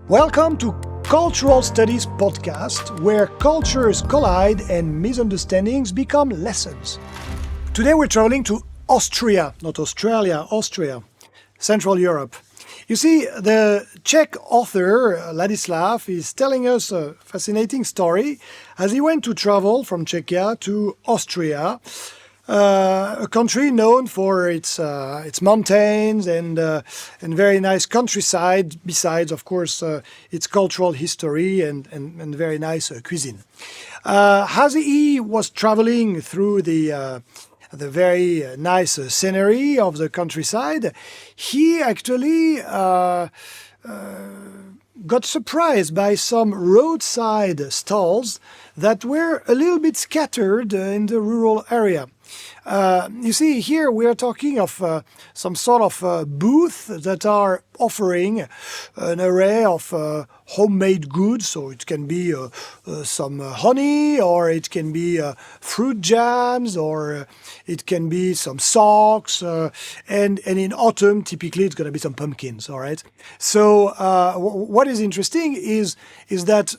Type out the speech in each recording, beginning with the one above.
Welcome to Cultural Studies Podcast, where cultures collide and misunderstandings become lessons. Today we're traveling to Austria, not Australia, Austria, Central Europe. You see, the Czech author Ladislav is telling us a fascinating story as he went to travel from Czechia to Austria, a country known for its mountains and very nice countryside, besides, of course, its cultural history and very nice cuisine. As he was traveling through the very nice scenery of the countryside, he actually got surprised by some roadside stalls that were a little bit scattered in the rural area. You see, here we are talking of some sort of booth that are offering an array of homemade goods. So it can be some honey, or it can be fruit jams, or it can be some socks. And in autumn, typically, it's going to be some pumpkins, all right? So what is interesting is that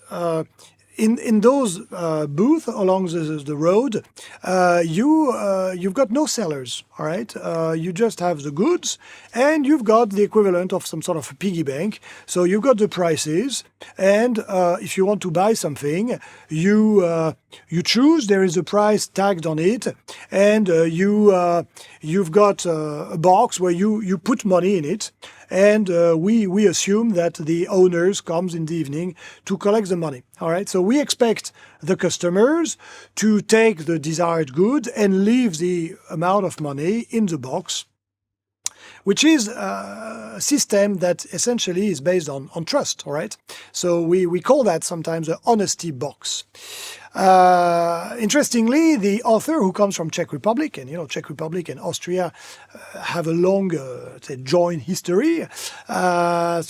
in those booths along the road, you've got no sellers, all right? You just have the goods, and you've got the equivalent of some sort of a piggy bank. So you've got the prices, and if you want to buy something, you choose. There is a price tagged on it, and you've got a box where you put money in it. And we assume that the owners comes in the evening to collect the money. All right. So we expect the customers to take the desired good and leave the amount of money in the box, which is a system that essentially is based on trust. All right. So we call that sometimes the honesty box. Interestingly, the author, who comes from Czech Republic, and Czech Republic and Austria have a long, joint history. But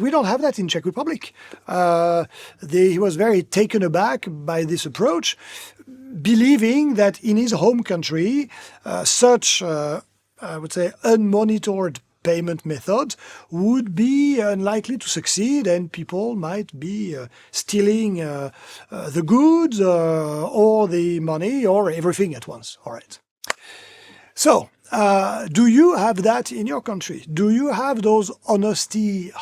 we don't have that in Czech Republic. He was very taken aback by this approach, believing that in his home country, such I would say unmonitored payment method would be unlikely to succeed, and people might be stealing the goods or the money or everything at once. All right. So, do you have that in your country? Do you have those honesty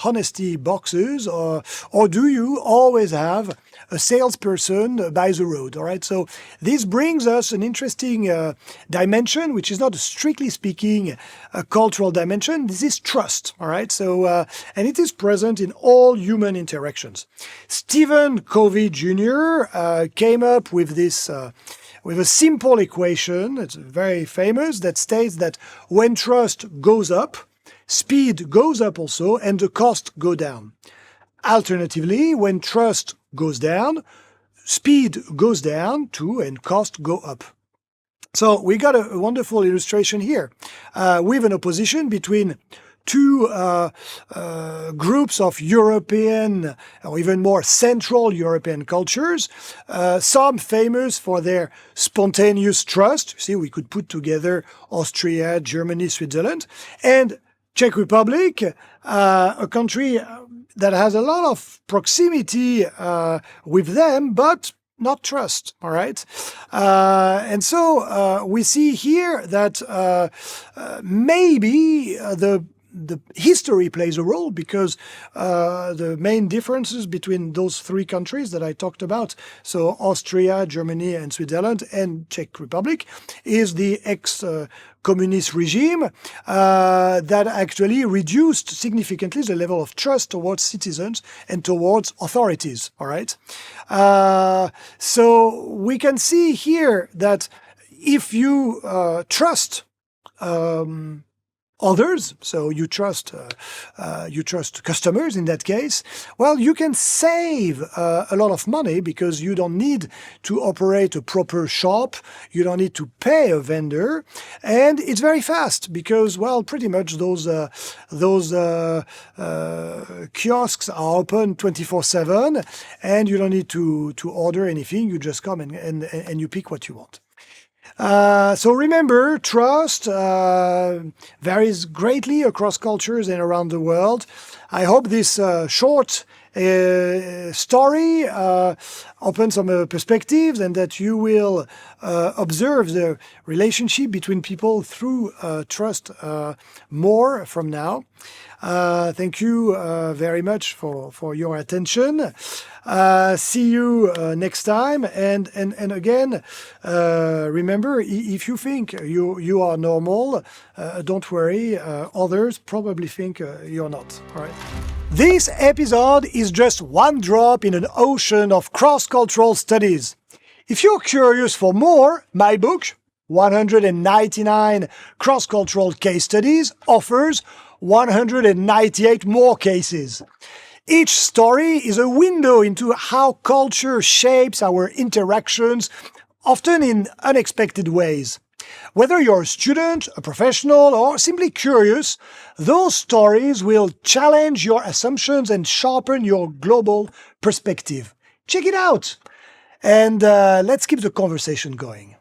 boxes, or do you always have a salesperson by the road? All right. So this brings us an interesting dimension, which is not strictly speaking a cultural dimension. This is trust. All right. So and it is present in all human interactions. Stephen Covey Jr. Came up with this. With a simple equation, it's very famous, that states that when trust goes up, speed goes up also, and the cost go down. Alternatively, when trust goes down, speed goes down too, and cost go up. So we got a wonderful illustration here with an opposition between two groups of European, or even more Central European cultures, some famous for their spontaneous trust. See, we could put together Austria, Germany, Switzerland, and Czech Republic, a country that has a lot of proximity with them, but not trust, all right? And so we see here that maybe the history plays a role, because the main differences between those three countries that I talked about, so Austria, Germany, and Switzerland, and Czech Republic, is the ex-communist regime that actually reduced significantly the level of trust towards citizens and towards authorities. All right. So we can see here that if you trust others, so you trust customers in that case, well, you can save a lot of money, because you don't need to operate a proper shop, you don't need to pay a vendor, and it's very fast, because, well, pretty much those kiosks are open 24/7, and you don't need to order anything. You just come and you pick what you want. So remember, trust varies greatly across cultures and around the world. I hope this short story opens some perspectives and that you will observe the relationship between people through trust more from now. Thank you very much for your attention. See you next time. And again, remember, if you think you are normal, don't worry. Others probably think you're not. All right. This episode is just one drop in an ocean of cross-cultural studies. If you're curious for more, my book, 199 Cross-Cultural Case Studies, offers 198 more cases. Each story is a window into how culture shapes our interactions, often in unexpected ways. Whether you're a student, a professional, or simply curious, those stories will challenge your assumptions and sharpen your global perspective. Check it out! And let's keep the conversation going.